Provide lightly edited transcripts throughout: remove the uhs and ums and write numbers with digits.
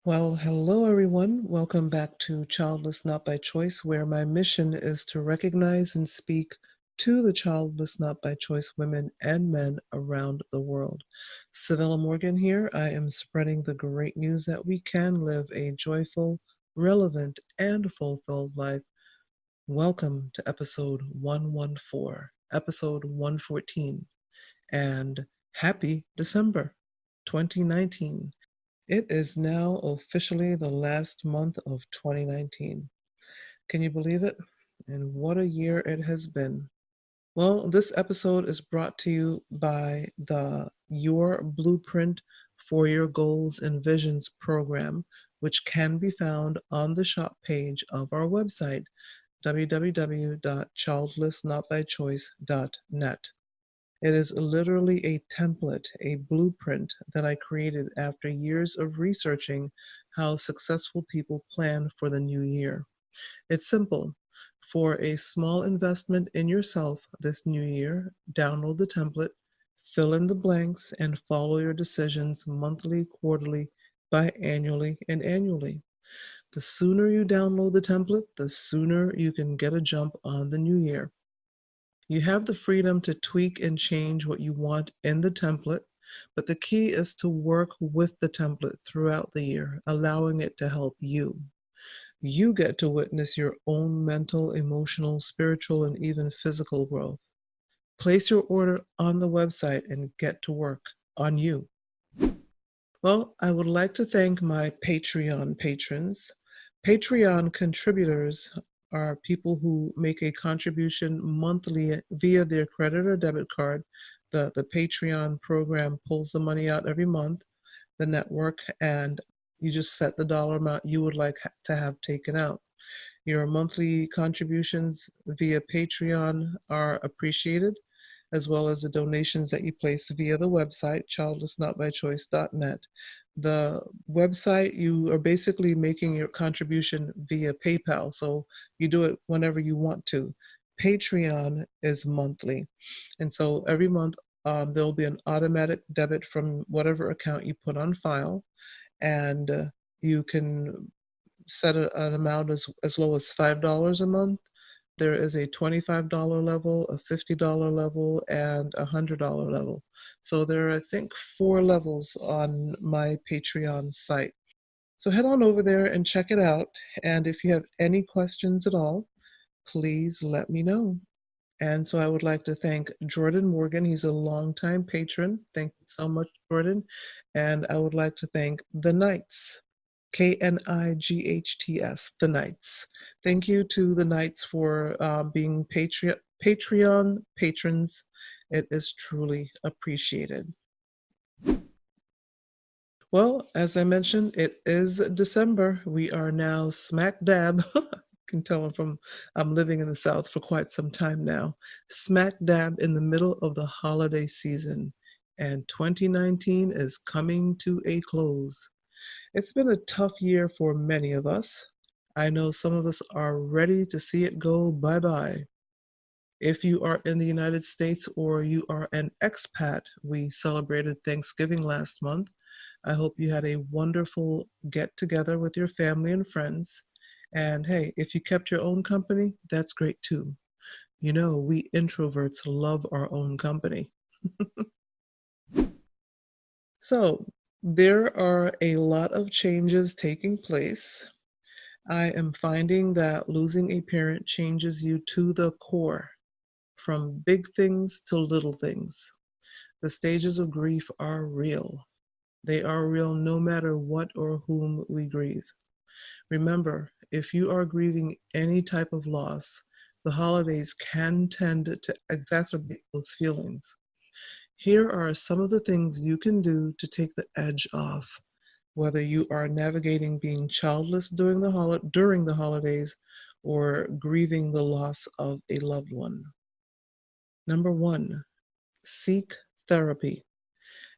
Well, hello everyone. Welcome back to Childless Not by Choice, where my mission is to recognize and speak to the childless not by choice women and men around the world. Civilla Morgan here. I am spreading the great news that we can live a joyful, relevant, and fulfilled life. Welcome to episode 114, episode 114, and happy December 2019. It is now officially the last month of 2019. Can you believe it? And what a year it has been. Well, this episode is brought to you by the Your Blueprint for Your Goals and Visions program, which can be found on the shop page of our website, www.childlessnotbychoice.net. It is literally a template, a blueprint that I created after years of researching how successful people plan for the new year. It's simple. For a small investment in yourself this new year, download the template, fill in the blanks, and follow your decisions monthly, quarterly, biannually, and annually. The sooner you download the template, the sooner you can get a jump on the new year. You have the freedom to tweak and change what you want in the template, but the key is to work with the template throughout the year, allowing it to help you. You get to witness your own mental, emotional, spiritual, and even physical growth. Place your order on the website and get to work on you. Well, I would like to thank my Patreon patrons. Patreon contributors are people who make a contribution monthly via their credit or debit card. The Patreon program pulls the money out every month, the network, and you just set the dollar amount you would like to have taken out. Your monthly contributions via Patreon are appreciated, as well as the donations that you place via the website, childlessnotbychoice.net. The website, you are basically making your contribution via PayPal, so you do it whenever you want to. Patreon is monthly, and so every month there'll be an automatic debit from whatever account you put on file, and you can set an amount as low as $5 a month. There is a $25 level, a $50 level, and a $100 level. So there are, I think, 4 levels on my Patreon site. So head on over there and check it out. And if you have any questions at all, please let me know. And so I would like to thank Jordan Morgan. He's a longtime patron. Thank you so much, Jordan. And I would like to thank the Knights. KNIGHTS, the Knights. Thank you to the Knights for being Patreon patrons. It is truly appreciated. Well, as I mentioned, it is December. We are now smack dab. Can tell I'm living in the South for quite some time now. Smack dab in the middle of the holiday season, and 2019 is coming to a close. It's been a tough year for many of us. I know some of us are ready to see it go bye-bye. If you are in the United States or you are an expat, we celebrated Thanksgiving last month. I hope you had a wonderful get-together with your family and friends. And hey, if you kept your own company, that's great too. You know, we introverts love our own company. So, there are a lot of changes taking place. I am finding that losing a parent changes you to the core, from big things to little things. The stages of grief are real. They are real no matter what or whom we grieve. Remember, if you are grieving any type of loss, the holidays can tend to exacerbate those feelings. Here are some of the things you can do to take the edge off, whether you are navigating being childless during the holidays or grieving the loss of a loved one. Number 1, seek therapy,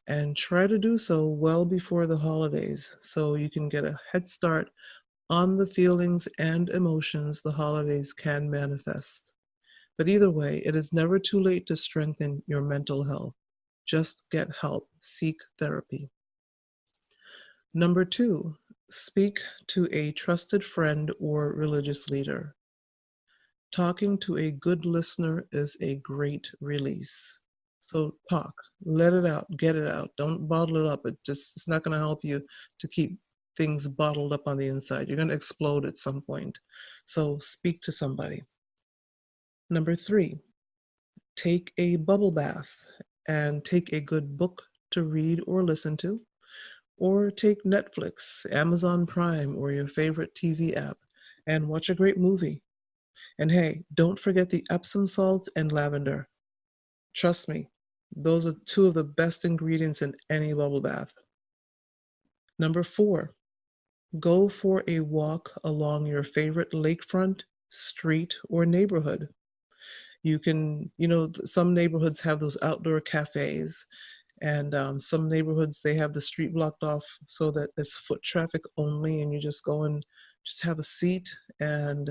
and try to do so well before the holidays so you can get a head start on the feelings and emotions the holidays can manifest. But either way, it is never too late to strengthen your mental health. Just get help. Seek therapy. Number 2, Speak to a trusted friend or religious leader. Talking to a good listener is a great release. So talk, let it out, get it out. Don't bottle it up. It's not going to help you to keep things bottled up on the inside. You're going to explode at some point. So speak to somebody. Number 3, take a bubble bath and take a good book to read or listen to, or take Netflix, Amazon Prime, or your favorite TV app and watch a great movie. And hey, don't forget the Epsom salts and lavender. Trust me, those are two of the best ingredients in any bubble bath. Number 4, go for a walk along your favorite lakefront, street, or neighborhood. You can, some neighborhoods have those outdoor cafes, and some neighborhoods, they have the street blocked off so that it's foot traffic only, and you just go and just have a seat and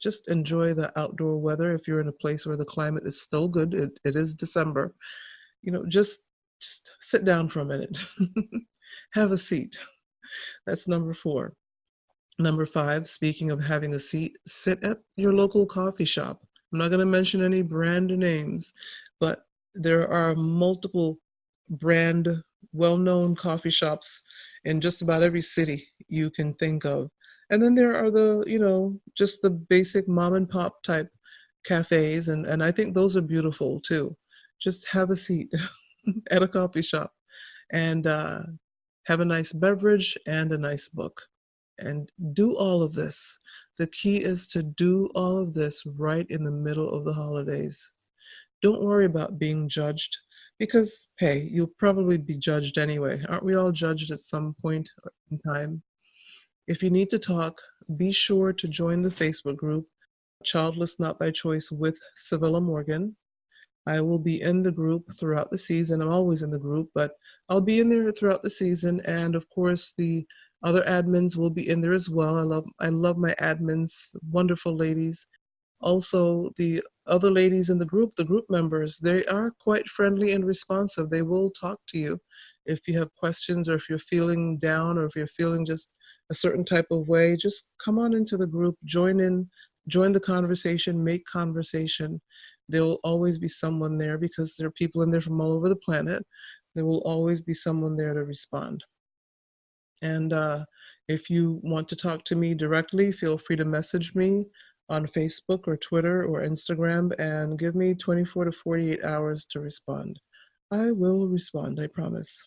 just enjoy the outdoor weather. If you're in a place where the climate is still good, it is December, just sit down for a minute. Have a seat. That's number 4. Number 5, speaking of having a seat, sit at your local coffee shop. I'm not going to mention any brand names, but there are multiple brand, well-known coffee shops in just about every city you can think of. And then there are just the basic mom and pop type cafes, and I think those are beautiful too. Just have a seat at a coffee shop and have a nice beverage and a nice book. And do all of this. The key is to do all of this right in the middle of the holidays. Don't worry about being judged because, hey, you'll probably be judged anyway. Aren't we all judged at some point in time? If you need to talk, be sure to join the Facebook group, Childless Not by Choice with Civilla Morgan. I will be in the group throughout the season. I'm always in the group, but I'll be in there throughout the season. And of course, the other admins will be in there as well. I love my admins, wonderful ladies. Also, the other ladies in the group members, they are quite friendly and responsive. They will talk to you if you have questions, or if you're feeling down, or if you're feeling just a certain type of way. Just come on into the group, join in, join the conversation, make conversation. There will always be someone there because there are people in there from all over the planet. There will always be someone there to respond. And if you want to talk to me directly, feel free to message me on Facebook or Twitter or Instagram and give me 24 to 48 hours to respond. I will respond, I promise.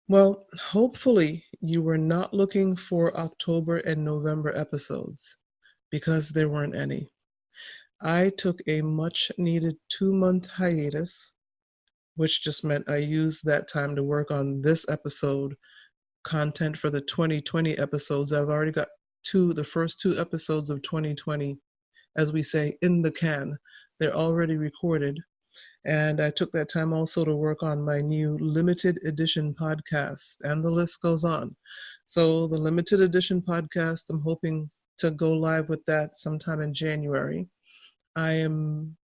Well, hopefully you were not looking for October and November episodes because there weren't any. I took a much needed 2-month hiatus, which just meant I used that time to work on this episode content for the 2020 episodes. I've already got the first 2 episodes of 2020, as we say, in the can. They're already recorded. And I took that time also to work on my new limited edition podcast, and the list goes on. So the limited edition podcast, I'm hoping to go live with that sometime in January. I am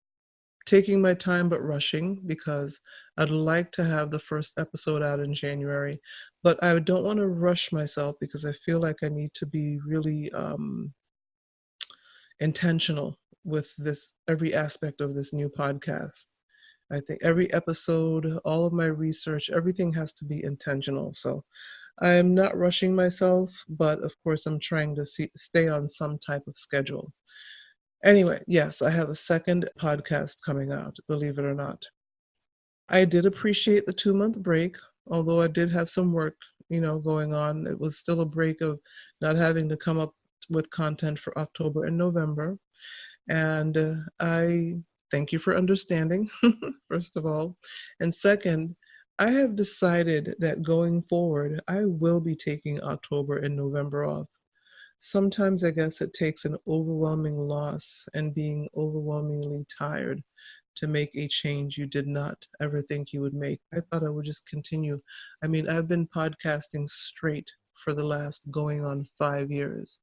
taking my time but rushing because I'd like to have the first episode out in January, but I don't want to rush myself because I feel like I need to be really intentional with this, every aspect of this new podcast. I think every episode, all of my research, everything has to be intentional. So I am not rushing myself, but of course I'm trying to stay on some type of schedule. Anyway, yes, I have a second podcast coming out, believe it or not. I did appreciate the 2-month break, although I did have some work, going on. It was still a break of not having to come up with content for October and November. And I thank you for understanding, first of all. And second, I have decided that going forward, I will be taking October and November off. Sometimes I guess it takes an overwhelming loss and being overwhelmingly tired to make a change you did not ever think you would make. I thought I would just continue. I mean, I've been podcasting straight for the last going on 5 years.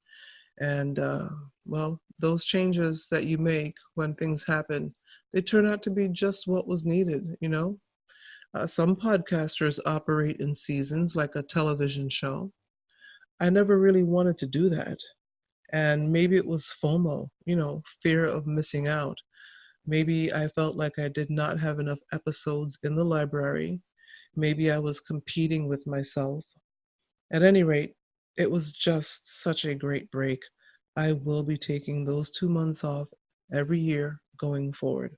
And well, those changes that you make when things happen, they turn out to be just what was needed, Some podcasters operate in seasons like a television show. I never really wanted to do that. And maybe it was FOMO, fear of missing out. Maybe I felt like I did not have enough episodes in the library. Maybe I was competing with myself. At any rate, it was just such a great break. I will be taking those 2 months off every year going forward.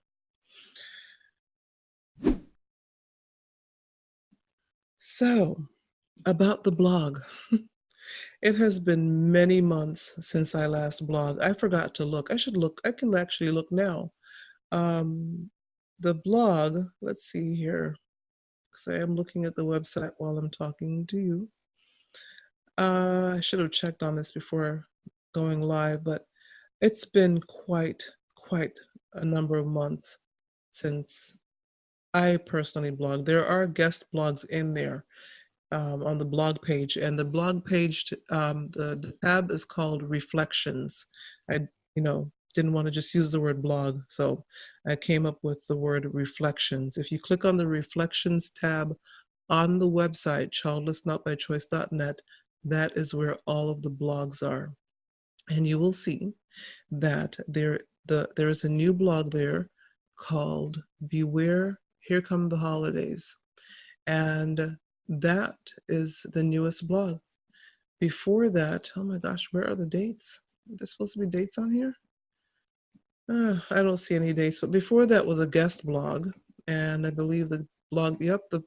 So, about the blog. It has been many months since I last blogged. I forgot to look. I should look. I can actually look now. Um, the blog, let's see here, because I am looking at the website while I'm talking to you. I should have checked on this before going live, but it's been quite a number of months since I personally blogged. There are guest blogs in there on the blog page, and the blog page, the tab is called Reflections. I, didn't want to just use the word blog, so I came up with the word Reflections. If you click on the Reflections tab on the website, childlessnotbychoice.net, that is where all of the blogs are. And you will see that there is a new blog there called Beware, Here Come the Holidays. And that is the newest blog. Before that, oh my gosh, where are the dates? There's supposed to be dates on here? I don't see any dates, but before that was a guest blog. And I believe the blog, the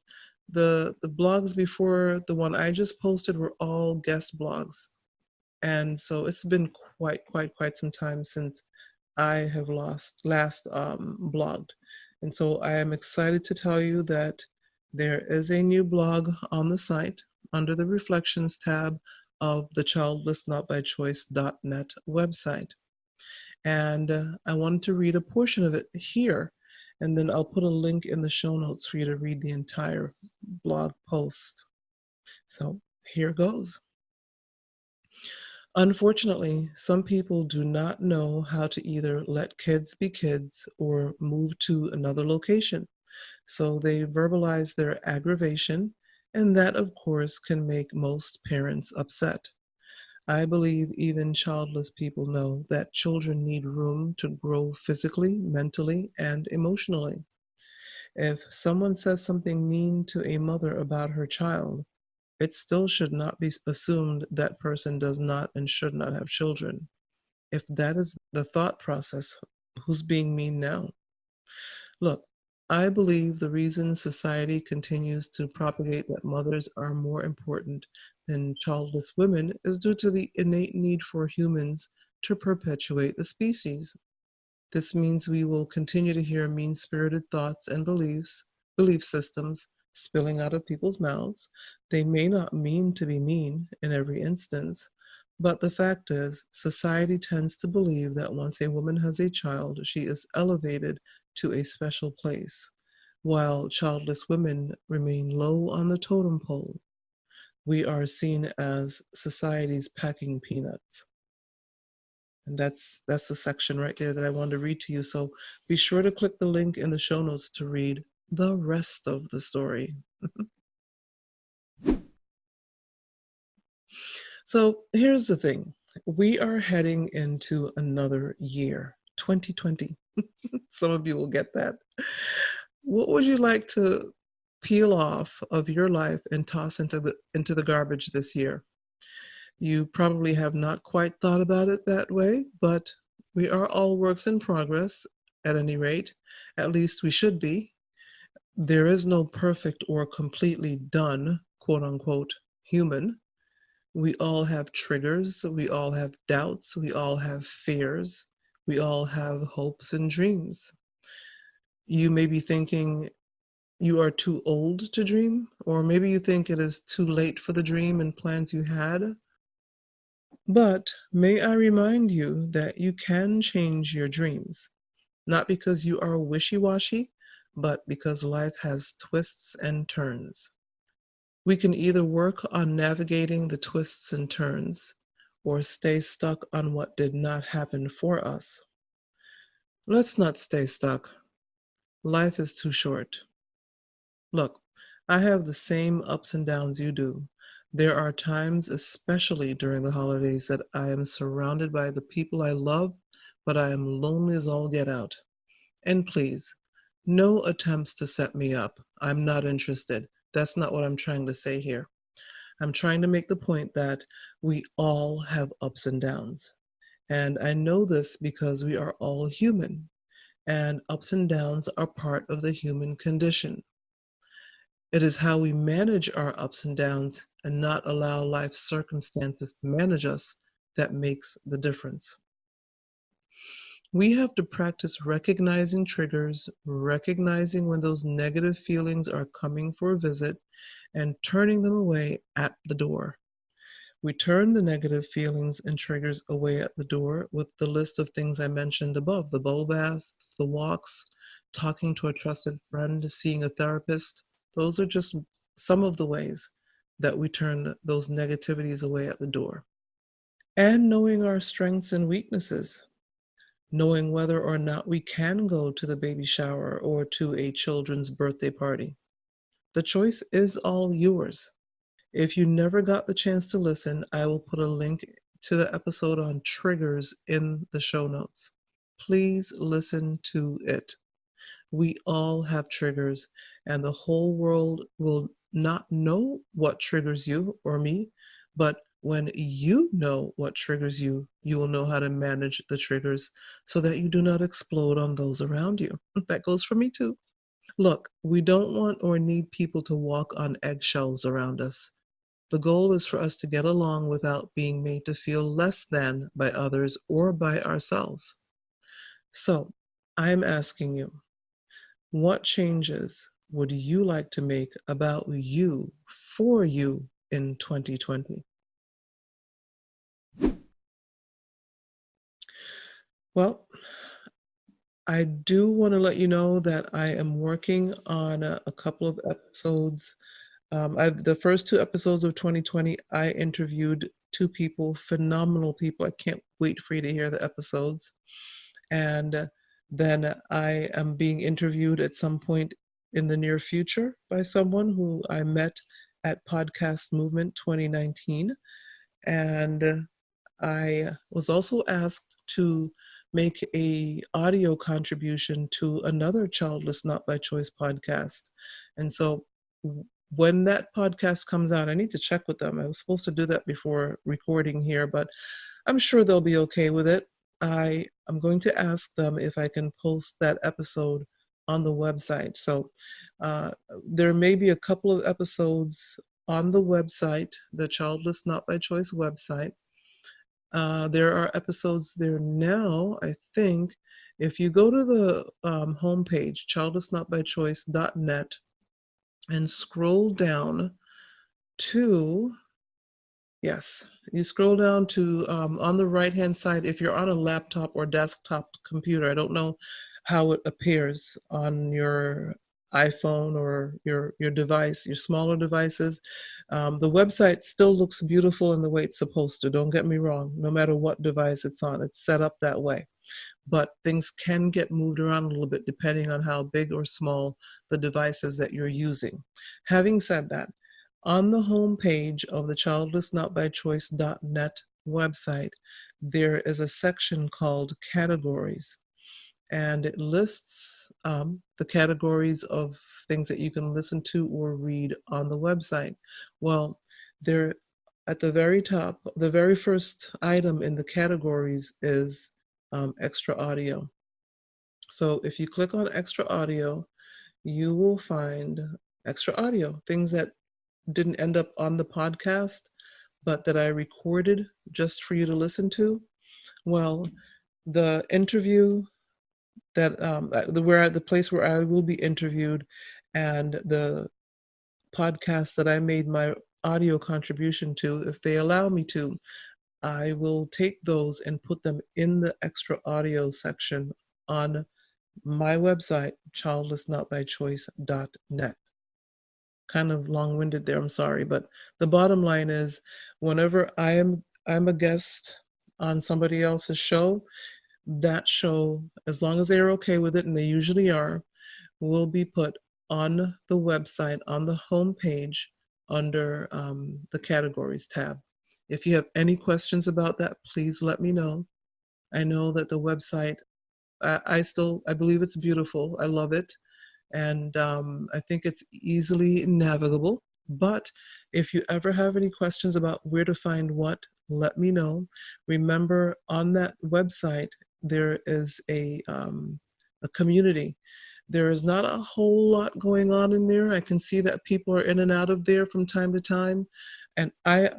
blogs before the one I just posted were all guest blogs. And so it's been quite some time since I have last blogged. And so I am excited to tell you that there is a new blog on the site under the Reflections tab of the childlessnotbychoice.net website. And I wanted to read a portion of it here, and then I'll put a link in the show notes for you to read the entire blog post. So here goes. Unfortunately, some people do not know how to either let kids be kids or move to another location. So they verbalize their aggravation, and that, of course, can make most parents upset. I believe even childless people know that children need room to grow physically, mentally, and emotionally. If someone says something mean to a mother about her child, it still should not be assumed that person does not and should not have children. If that is the thought process, who's being mean now? Look, I believe the reason society continues to propagate that mothers are more important than childless women is due to the innate need for humans to perpetuate the species. This means we will continue to hear mean-spirited thoughts and belief systems spilling out of people's mouths. They may not mean to be mean in every instance, but the fact is, society tends to believe that once a woman has a child, she is elevated to a special place, while childless women remain low on the totem pole. We are seen as society's packing peanuts. And that's the section right there that I wanted to read to you. So be sure to click the link in the show notes to read the rest of the story. So here's the thing. We are heading into another year, 2020. Some of you will get that. What would you like to peel off of your life and toss into the garbage this year? You probably have not quite thought about it that way, but we are all works in progress, at any rate. At least we should be. There is no perfect or completely done, quote unquote, human. We all have triggers, we all have doubts, we all have fears, we all have hopes and dreams. You may be thinking you are too old to dream, or maybe you think it is too late for the dream and plans you had. But may I remind you that you can change your dreams, not because you are wishy-washy, but because life has twists and turns. We can either work on navigating the twists and turns or stay stuck on what did not happen for us. Let's not stay stuck. Life is too short. Look, I have the same ups and downs you do. There are times, especially during the holidays, that I am surrounded by the people I love, but I am lonely as all get out. And please, no attempts to set me up. I'm not interested. That's not what I'm trying to say here. I'm trying to make the point that we all have ups and downs. And I know this because we are all human, and ups and downs are part of the human condition. It is how we manage our ups and downs and not allow life's circumstances to manage us that makes the difference. We have to practice recognizing triggers, recognizing when those negative feelings are coming for a visit, and turning them away at the door. We turn the negative feelings and triggers away at the door with the list of things I mentioned above: the bubble baths, the walks, talking to a trusted friend, seeing a therapist. Those are just some of the ways that we turn those negativities away at the door. And knowing our strengths and weaknesses, knowing whether or not we can go to the baby shower or to a children's birthday party. The choice is all yours. If you never got the chance to listen, I will put a link to the episode on triggers in the show notes. Please listen to it. We all have triggers, and the whole world will not know what triggers you or me, but when you know what triggers you, you will know how to manage the triggers so that you do not explode on those around you. That goes for me too. Look, we don't want or need people to walk on eggshells around us. The goal is for us to get along without being made to feel less than by others or by ourselves. So, I'm asking you, what changes would you like to make about you for you in 2020? Well, I do want to let you know that I am working on a couple of episodes. The first two episodes of 2020, I interviewed two people, phenomenal people. I can't wait for you to hear the episodes. And then I am being interviewed at some point in the near future by someone who I met at Podcast Movement 2019. And I was also asked to make a audio contribution to another Childless Not by Choice podcast. And so when that podcast comes out, I need to check with them. I was supposed to do that before recording here, but I'm sure they'll be okay with it. I am going to ask them if I can post that episode on the website. So uh, there may be a couple of episodes on the website, the Childless Not by Choice website. There are episodes there now, I think. If you go to the homepage, childlessnotbychoice.net, and scroll down to, yes, you scroll down to on the right hand side, if you're on a laptop or desktop computer, I don't know how it appears on your iPhone or your device, your smaller devices. The website still looks beautiful in the way it's supposed to. Don't get me wrong. No matter what device it's on, it's set up that way. But things can get moved around a little bit depending on how big or small the devices that you're using. Having said that, on the home page of the childlessnotbychoice.net website, there is a section called categories, and it lists the categories of things that you can listen to or read on the website. Well, there at the very top, the very first item in the categories is extra audio. So if you click on extra audio, you will find extra audio, things that didn't end up on the podcast, but that I recorded just for you to listen to. Well, the interview that the place where I will be interviewed, and the podcast that I made my audio contribution to, if they allow me to, I will take those and put them in the extra audio section on my website, childlessnotbychoice.net. Kind of long-winded there, I'm sorry, but the bottom line is whenever I'm a guest on somebody else's show, that show, as long as they're okay with it, and they usually are, will be put on the website, on the home page, under the categories tab. If you have any questions about that, please let me know. I know that the website, I believe it's beautiful. I love it. And I think it's easily navigable. But if you ever have any questions about where to find what, let me know. Remember, on that website, there is a community. There is not a whole lot going on in there. I can see that people are in and out of there from time to time. And I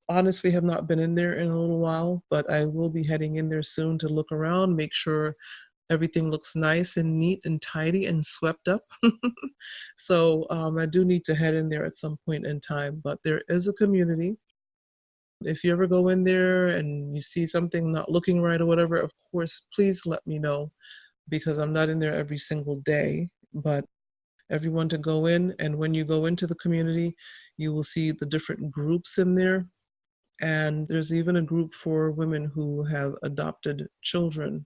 honestly have not been in there in a little while, but I will be heading in there soon to look around, make sure everything looks nice and neat and tidy and swept up. So I do need to head in there at some point in time, but there is a community. If you ever go in there and you see something not looking right or whatever, of course, please let me know because I'm not in there every single day. But everyone to go in, and when you go into the community, you will see the different groups in there. And there's even a group for women who have adopted children.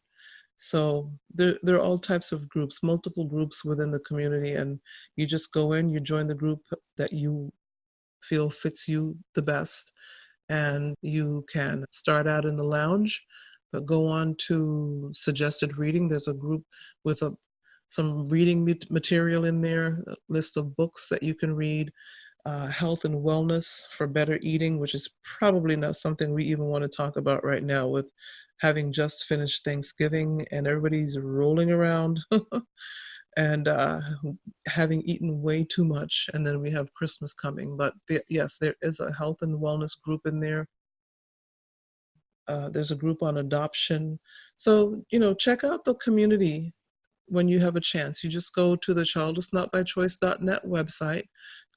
So there are all types of groups, multiple groups within the community, and you just go in, you join the group that you feel fits you the best, and you can start out in the lounge, but go on to suggested reading. There's a group with some reading material in there, a list of books that you can read, health and wellness for better eating, which is probably not something we even want to talk about right now with having just finished Thanksgiving and everybody's rolling around and having eaten way too much. And then we have Christmas coming. But yes, there is a health and wellness group in there. There's a group on adoption. So, check out the community when you have a chance. You just go to the childlessnotbychoice.net website,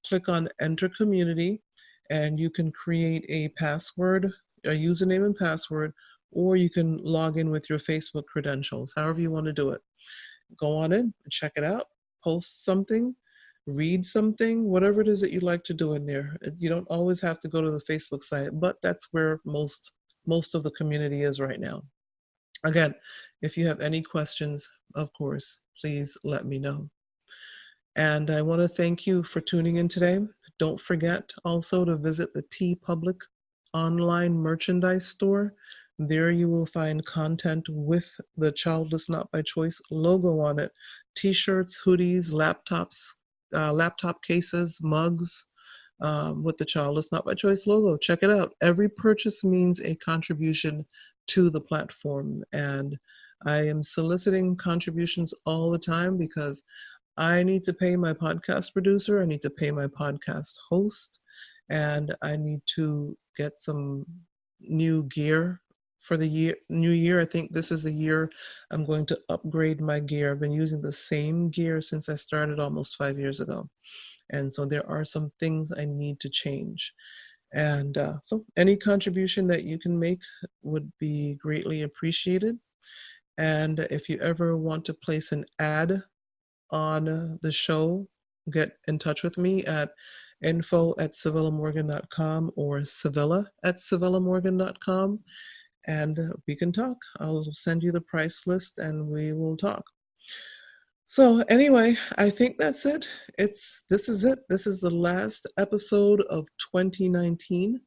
click on Enter Community, and you can create a password, a username and password, or you can log in with your Facebook credentials, however you want to do it. Go on in, check it out, post something, read something, whatever it is that you like to do in there. You don't always have to go to the Facebook site, but that's where most of the community is right now. Again, if you have any questions, of course, please let me know. And I want to thank you for tuning in today. Don't forget also to visit the TeePublic online merchandise store. There you will find content with the Childless Not by Choice logo on it. T-shirts, hoodies, laptops, laptop cases, mugs, with the Childless Not by Choice logo. Check it out. Every purchase means a contribution to the platform. And I am soliciting contributions all the time because I need to pay my podcast producer, I need to pay my podcast host, and I need to get some new gear for the new year. I think this is the year I'm going to upgrade my gear. I've been using the same gear since I started almost 5 years ago. And so there are some things I need to change. And so any contribution that you can make would be greatly appreciated. And if you ever want to place an ad on the show, get in touch with me at info@civillamorgan.com or civilla@civillamorgan.com, and we can talk. I'll send you the price list and we will talk. So anyway, I think that's it. This is it. This is the last episode of 2019.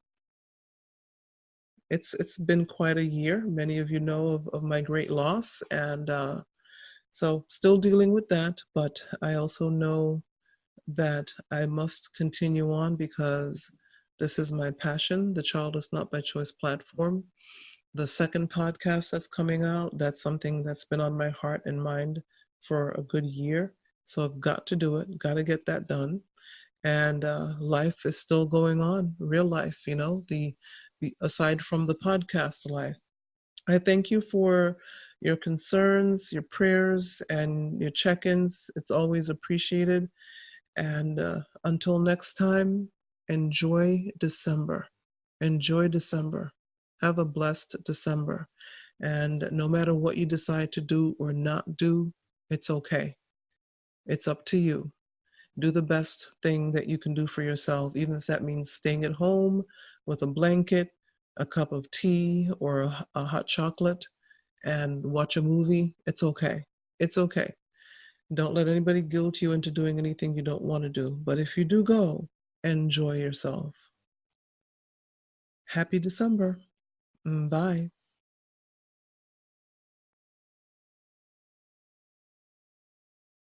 It's been quite a year. Many of you know of my great loss, and so still dealing with that. But I also know that I must continue on because this is my passion, the Childless Not by Choice platform. The second podcast that's coming out, that's something that's been on my heart and mind for a good year. So I've got to do it, got to get that done. And life is still going on, real life, the aside from the podcast life. I thank you for your concerns, your prayers, and your check-ins. It's always appreciated. And until next time, enjoy December. Enjoy December. Have a blessed December. And no matter what you decide to do or not do, it's okay. It's up to you. Do the best thing that you can do for yourself, even if that means staying at home with a blanket, a cup of tea, or a hot chocolate, and watch a movie. It's okay. It's okay. Don't let anybody guilt you into doing anything you don't want to do. But if you do go, enjoy yourself. Happy December. Bye.